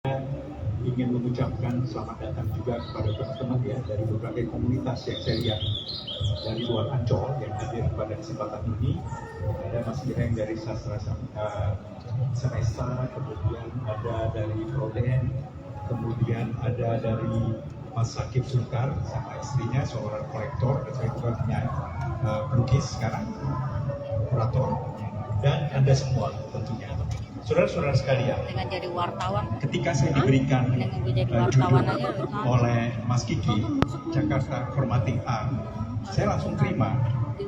ingin mengucapkan selamat datang juga kepada teman-teman ya dari berbagai komunitas yang saya lihat dari luar Ancol yang hadir pada kesempatan ini. Ada Mas Gireng dari Sastra Semesta, kemudian ada dari Proden, kemudian ada dari Mas Sakib Sulkar sama istrinya seorang kolektor, saya juga punya pelukis sekarang, kurator, dan Anda semua tentunya. Saudara-saudara sekalian, dengan jadi wartawan, ketika saya diberikan judul oleh Mas Kiki, Jakarta Formatting Art, saya langsung terima.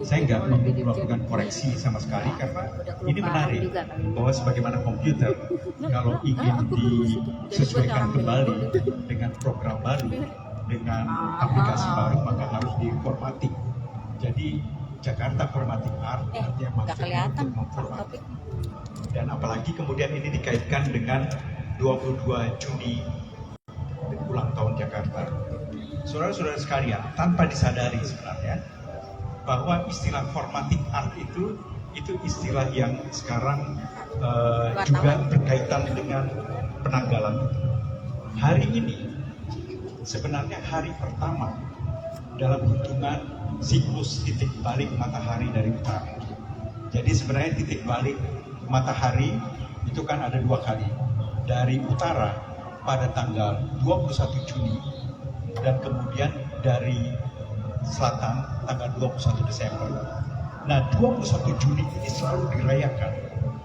Saya nggak melakukan koreksi sama sekali karena ini menarik bahwa sebagaimana komputer, kalau ingin disesuaikan kembali dengan program baru, dengan aplikasi baru, maka harus diformatting. Jadi Jakarta Formatting Art artinya maksudnya untuk memformatting. Dan apalagi kemudian ini dikaitkan dengan 22 Juni ulang tahun Jakarta. Saudara-saudara sekalian, tanpa disadari sebenarnya bahwa istilah formatting art itu istilah yang sekarang juga berkaitan dengan penanggalan. Hari ini sebenarnya hari pertama dalam hitungan siklus titik balik matahari dari utara. Jadi sebenarnya titik balik matahari itu kan ada dua kali, dari utara pada tanggal 21 Juni dan kemudian dari selatan tanggal 21 Desember. Nah, 21 Juni ini selalu dirayakan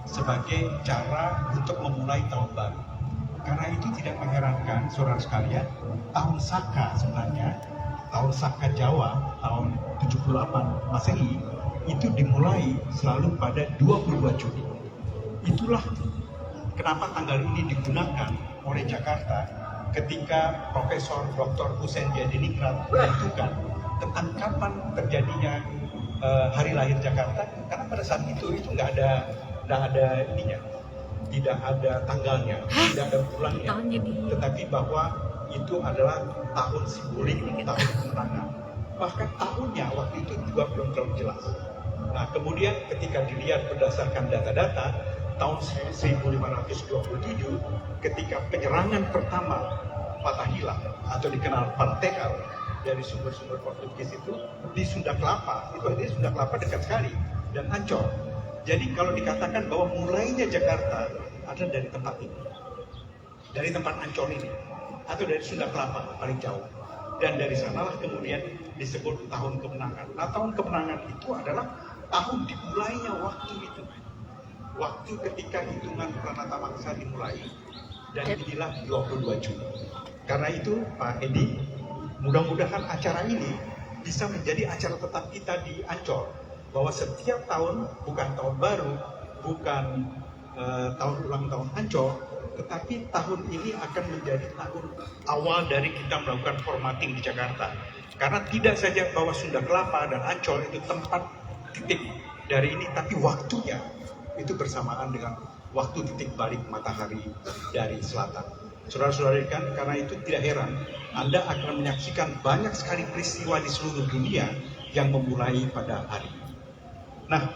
sebagai cara untuk memulai tahun baru. Karena itu tidak mengherankan saudara sekalian, tahun Saka sebenarnya, tahun Saka Jawa tahun 78 Masehi itu dimulai selalu pada 22 Juni. Itulah kenapa tanggal ini digunakan oleh Jakarta ketika Profesor Dr. Hussein Jadiningrat menentukan tentang kapan terjadinya hari lahir Jakarta, karena pada saat itu nggak ada ininya, tidak ada tanggalnya, tidak ada bulannya, tetapi bahwa itu adalah tahun simbolik, tahun kemenangan. Bahkan tahunnya waktu itu juga belum terlalu jelas. Nah, kemudian ketika dilihat berdasarkan data-data tahun 1527 ketika penyerangan pertama Fatahillah atau dikenal Partekal dari sumber-sumber Portugis itu di Sunda Kelapa, itu artinya Sunda Kelapa dekat sekali, dan Ancol. Jadi kalau dikatakan bahwa mulainya Jakarta adalah dari tempat ini, dari tempat Ancol ini, atau dari Sunda Kelapa paling jauh, dan dari sanalah kemudian disebut tahun kemenangan. Nah, tahun kemenangan itu adalah tahun dimulainya waktu itu, waktu ketika hitungan Pranata Mangsa dimulai, dan inilah 22 Juni. Karena itu Pak Edi, mudah-mudahan acara ini bisa menjadi acara tetap kita di Ancol, bahwa setiap tahun, bukan tahun baru, bukan tahun ulang tahun Ancol, tetapi tahun ini akan menjadi tahun awal dari kita melakukan formatting di Jakarta. Karena tidak saja bahwa Sunda Kelapa dan Ancol itu tempat titik dari ini, tapi waktunya itu bersamaan dengan waktu titik balik matahari dari selatan. Saudara-saudara kan, karena itu tidak heran Anda akan menyaksikan banyak sekali peristiwa di seluruh dunia yang memulai pada hari ini. Nah,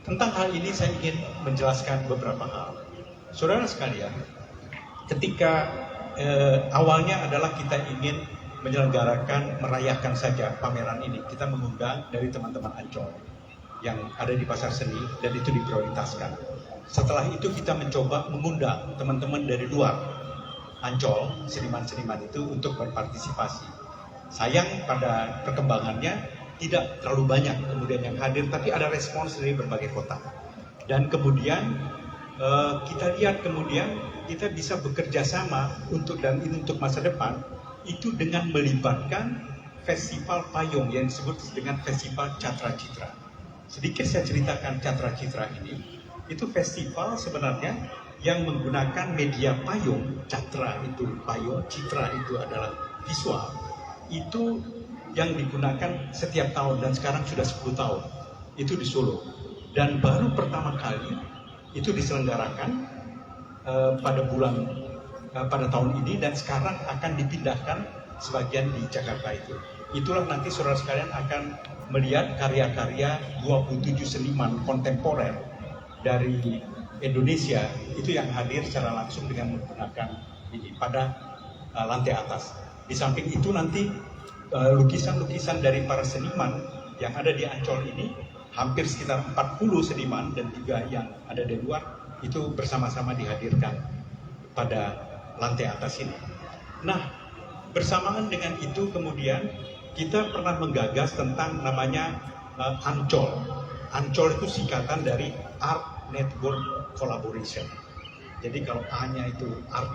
tentang hal ini saya ingin menjelaskan beberapa hal. Saudara sekalian, ketika awalnya adalah kita ingin menyelenggarakan, merayakan saja pameran ini, kita mengundang dari teman-teman Ancol yang ada di Pasar Seni, dan itu diprioritaskan. Setelah itu kita mencoba mengundang teman-teman dari luar Ancol, seniman-seniman itu untuk berpartisipasi. Sayang pada perkembangannya tidak terlalu banyak kemudian yang hadir, tapi ada respons dari berbagai kota. Dan kemudian kita lihat kemudian kita bisa bekerja sama untuk, dan ini untuk masa depan, itu dengan melibatkan festival payung yang disebut dengan Festival Catra Citra. Sedikit saya ceritakan Catra Citra ini. Itu festival sebenarnya yang menggunakan media payung. Catra itu payung, citra itu adalah visual. Itu yang digunakan setiap tahun, dan sekarang sudah 10 tahun. Itu di Solo. Dan baru pertama kali itu diselenggarakan pada tahun ini, dan sekarang akan dipindahkan sebagian di Jakarta itu. Itulah nanti saudara sekalian akan melihat karya-karya 27 seniman kontemporer dari Indonesia itu yang hadir secara langsung dengan menggunakan ini pada lantai atas. Di samping itu nanti lukisan-lukisan dari para seniman yang ada di Ancol ini, hampir sekitar 40 seniman dan juga yang ada di luar, itu bersama-sama dihadirkan pada lantai atas ini. Nah, bersamaan dengan itu kemudian kita pernah menggagas tentang namanya Ancol. Ancol itu singkatan dari Art Network Collaboration. Jadi kalau A-nya itu art,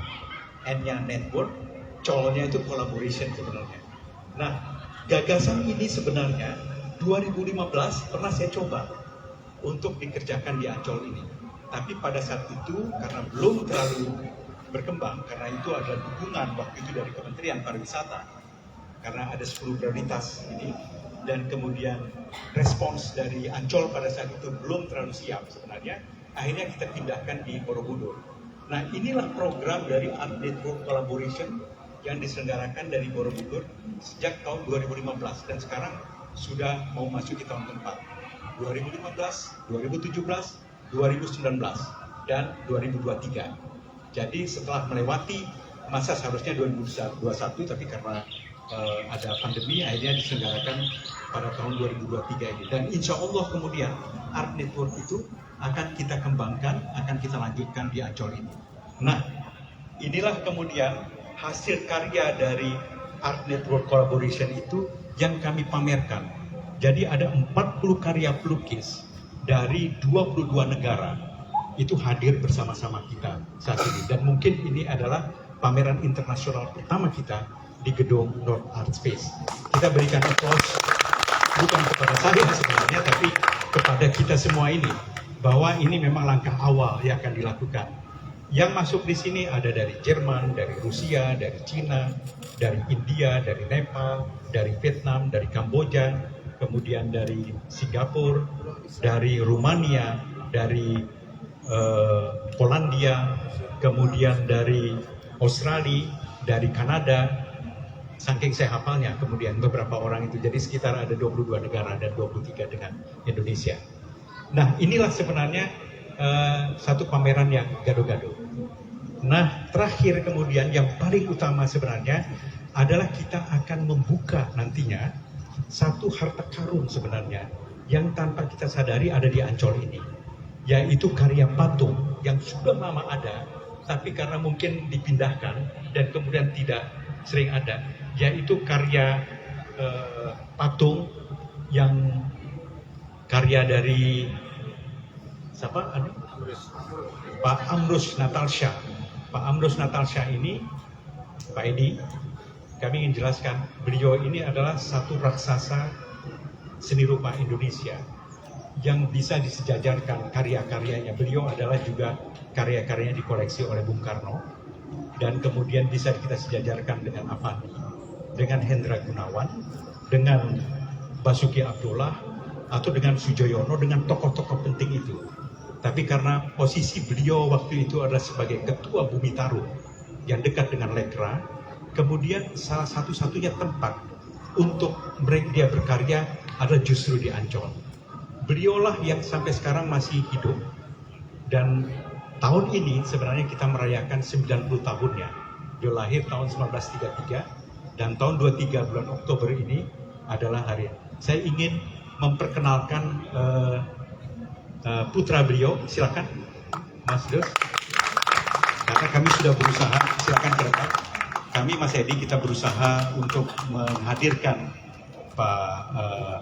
N-nya network, C-nya itu collaboration sebenarnya. Nah, gagasan ini sebenarnya 2015 pernah saya coba untuk dikerjakan di Ancol ini. Tapi pada saat itu karena belum terlalu berkembang, karena itu ada dukungan waktu itu dari Kementerian Pariwisata, karena ada 10 prioritas ini, dan kemudian respons dari Ancol pada saat itu belum terlalu siap sebenarnya, akhirnya kita pindahkan di Borobudur. Nah, inilah program dari Art Network Collaboration yang diselenggarakan dari Borobudur sejak tahun 2015 dan sekarang sudah mau masuk di tahun keempat. 2015, 2017, 2019 dan 2023. Jadi setelah melewati masa seharusnya 2021, tapi karena ada pandemi akhirnya diselenggarakan pada tahun 2023 ini. Dan insya Allah kemudian Art Network itu akan kita kembangkan, akan kita lanjutkan di Ancol ini. Nah, inilah kemudian hasil karya dari Art Network Collaboration itu yang kami pamerkan. Jadi ada 40 karya pelukis dari 22 negara itu hadir bersama-sama kita saat ini. Dan mungkin ini adalah pameran internasional pertama kita di gedung North Art Space. Kita berikan aplaus bukan kepada saya sebenarnya, tapi kepada kita semua ini, bahwa ini memang langkah awal yang akan dilakukan. Yang masuk di sini ada dari Jerman, dari Rusia, dari Cina, dari India, dari Nepal, dari Vietnam, dari Kamboja, kemudian dari Singapura, dari Rumania, dari Polandia, kemudian dari Australia, dari Kanada. Saking saya hafalnya, kemudian beberapa orang itu, jadi sekitar ada 22 negara dan 23 dengan Indonesia. Nah, inilah sebenarnya satu pameran yang gado-gado. Nah, terakhir kemudian yang paling utama sebenarnya adalah kita akan membuka nantinya satu harta karun sebenarnya yang tanpa kita sadari ada di Ancol ini, yaitu karya patung yang sudah lama ada, tapi karena mungkin dipindahkan dan kemudian tidak sering ada, yaitu karya patung yang karya dari siapa? Pak Amrus Natalsyah. Pak Amrus Natalsyah ini, Pak Edi, kami ingin jelaskan, beliau ini adalah satu raksasa seni rupa Indonesia yang bisa disejajarkan karya-karyanya. Beliau adalah juga karya-karyanya dikoleksi oleh Bung Karno dan kemudian bisa kita sejajarkan dengan Avandi, dengan Hendra Gunawan, dengan Basuki Abdullah, atau dengan Sujoyono, dengan tokoh-tokoh penting itu. Tapi karena posisi beliau waktu itu adalah sebagai ketua Bumi Tarung yang dekat dengan Lekra, kemudian salah satu-satunya tempat untuk dia berkarya adalah justru di Ancol. Beliaulah yang sampai sekarang masih hidup, dan tahun ini sebenarnya kita merayakan 90 tahunnya. Dia lahir tahun 1933 dan tahun 23 bulan Oktober ini adalah hari. Saya ingin memperkenalkan putra beliau, silakan Mas Dos. Karena kami sudah berusaha, silakan ke depan. Kami Mas Edi kita berusaha untuk menghadirkan Pak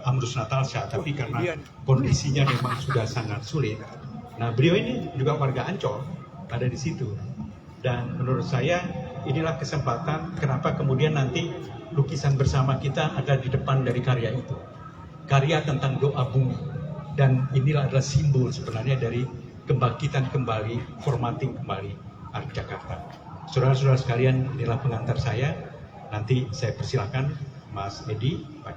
Amrus Natalsyah, tapi karena kondisinya memang sudah sangat sulit. Nah, beliau ini juga warga Ancol, ada di situ. Dan menurut saya inilah kesempatan kenapa kemudian nanti lukisan bersama kita ada di depan dari karya itu. Karya tentang doa bumi. Dan inilah adalah simbol sebenarnya dari kebangkitan kembali, formatting kembali Art Jakarta. Saudara-saudara sekalian, inilah pengantar saya. Nanti saya persilakan Mas Edi, Pak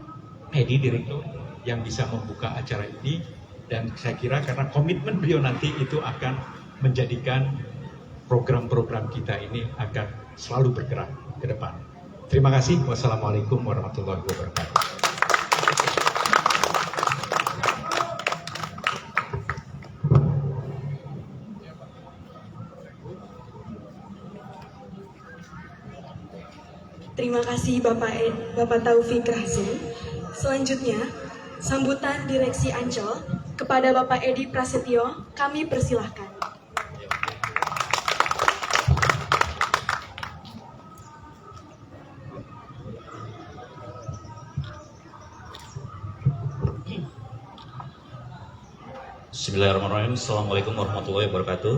Edi Direktur, yang bisa membuka acara ini. Dan saya kira karena komitmen beliau nanti itu akan menjadikan program-program kita ini akan selalu bergerak ke depan. Terima kasih. Wassalamualaikum warahmatullahi wabarakatuh. Terima kasih Bapak Taufik Rahzi. Selanjutnya, sambutan Direksi Ancol kepada Bapak Edi Prasetyo, kami persilahkan. Bismillahirrahmanirrahim. Assalamualaikum warahmatullahi wabarakatuh.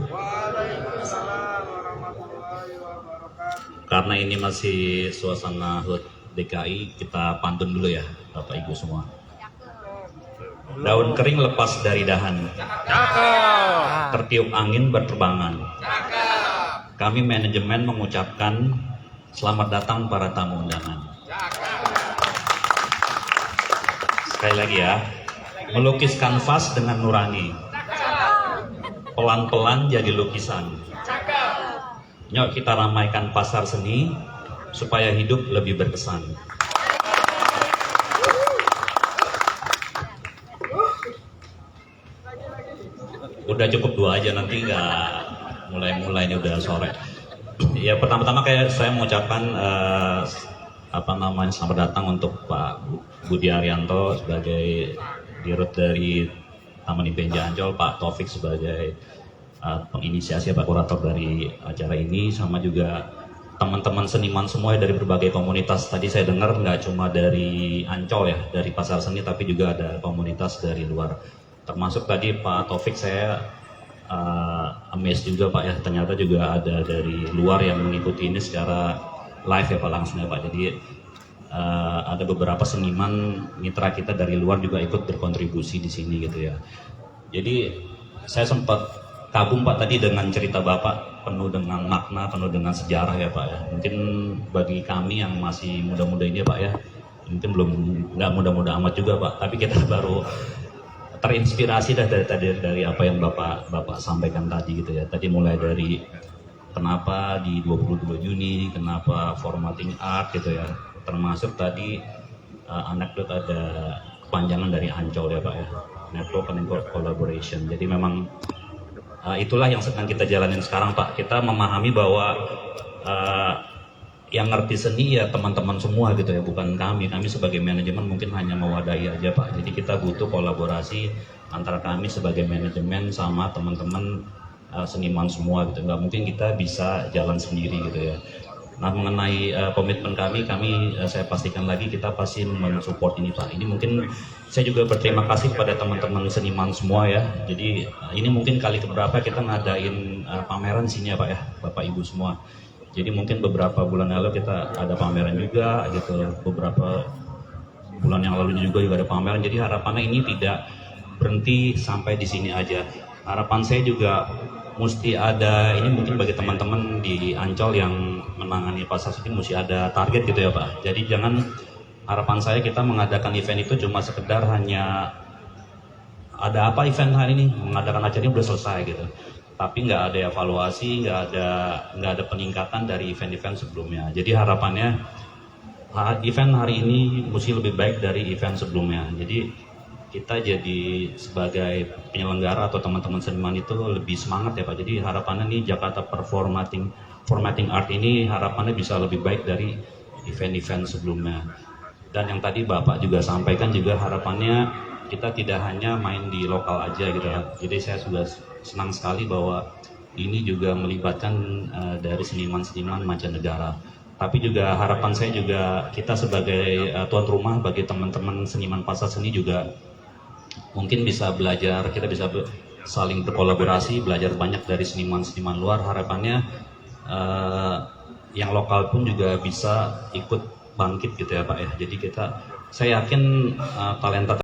Karena ini masih suasana HUT DKI, kita pantun dulu ya Bapak Ibu semua. Daun kering lepas dari dahan, tertiup angin berterbangan. Kami manajemen mengucapkan selamat datang para tamu undangan. Sekali lagi ya, melukis kanvas dengan nurani, pelan-pelan jadi lukisan. Yuk kita ramaikan pasar seni supaya hidup lebih berkesan. Udah cukup 2 aja, nanti nggak mulai-mulai ini udah sore. Ya pertama-tama kayak saya mengucapkan selamat datang untuk Pak Budi Arianto sebagai dirut dari Taman Impian Ancol, Pak Taufik sebagai penginisiasi, Pak kurator dari acara ini, sama juga teman-teman seniman semua dari berbagai komunitas. Tadi saya dengar nggak cuma dari Ancol ya, dari pasar seni, tapi juga ada komunitas dari luar. Termasuk tadi Pak Taufik, saya amazed juga Pak ya, ternyata juga ada dari luar yang mengikuti ini secara live ya Pak, langsung ya Pak. Jadi ada beberapa seniman mitra kita dari luar juga ikut berkontribusi di sini gitu ya. Jadi saya sempat kagum Pak tadi dengan cerita Bapak, penuh dengan makna, penuh dengan sejarah ya Pak ya. Mungkin bagi kami yang masih muda-muda ini ya Pak ya, mungkin nggak muda-muda amat juga Pak, tapi kita baru terinspirasi dari apa yang Bapak sampaikan tadi gitu ya. Tadi mulai dari kenapa di 22 Juni, kenapa formatting art gitu ya, termasuk tadi anekdot ada kepanjangan dari Ancol ya Pak ya, Network and Collaboration. Jadi memang itulah yang sedang kita jalanin sekarang Pak. Kita memahami bahwa yang ngerti seni ya teman-teman semua gitu ya, bukan kami. Kami sebagai manajemen mungkin hanya mewadahi aja Pak. Jadi kita butuh kolaborasi antara kami sebagai manajemen sama teman-teman seniman semua gitu. Nggak mungkin kita bisa jalan sendiri gitu ya. Nah mengenai komitmen kami saya pastikan lagi kita pasti mensupport ini Pak. Ini mungkin saya juga berterima kasih kepada teman-teman seniman semua ya. Jadi ini mungkin kali keberapa kita ngadain pameran sini ya Pak ya, Bapak Ibu semua. Jadi mungkin beberapa bulan lalu kita ada pameran juga gitu, beberapa bulan yang lalu juga ada pameran. Jadi harapannya ini tidak berhenti sampai di sini aja. Harapan saya juga mesti ada, ini mungkin bagi teman-teman di Ancol yang menangani pasar seni mesti ada target gitu ya Pak. Jadi jangan, harapan saya kita mengadakan event itu cuma sekedar hanya ada apa event hari ini, mengadakan acara ini udah selesai gitu. Tapi nggak ada evaluasi, nggak ada peningkatan dari event-event sebelumnya. Jadi harapannya event hari ini mesti lebih baik dari event sebelumnya. Jadi kita jadi sebagai penyelenggara atau teman-teman seniman itu lebih semangat ya Pak. Jadi harapannya nih Jakarta Formatting Art ini harapannya bisa lebih baik dari event-event sebelumnya. Dan yang tadi Bapak juga sampaikan juga harapannya kita tidak hanya main di lokal aja gitu ya. Jadi saya sudah senang sekali bahwa ini juga melibatkan dari seniman-seniman mancanegara. Tapi juga harapan saya juga kita sebagai tuan rumah bagi teman-teman seniman pasar seni juga mungkin bisa belajar, kita bisa saling berkolaborasi, belajar banyak dari seniman-seniman luar. Harapannya yang lokal pun juga bisa ikut bangkit gitu ya Pak ya. Jadi saya yakin talenta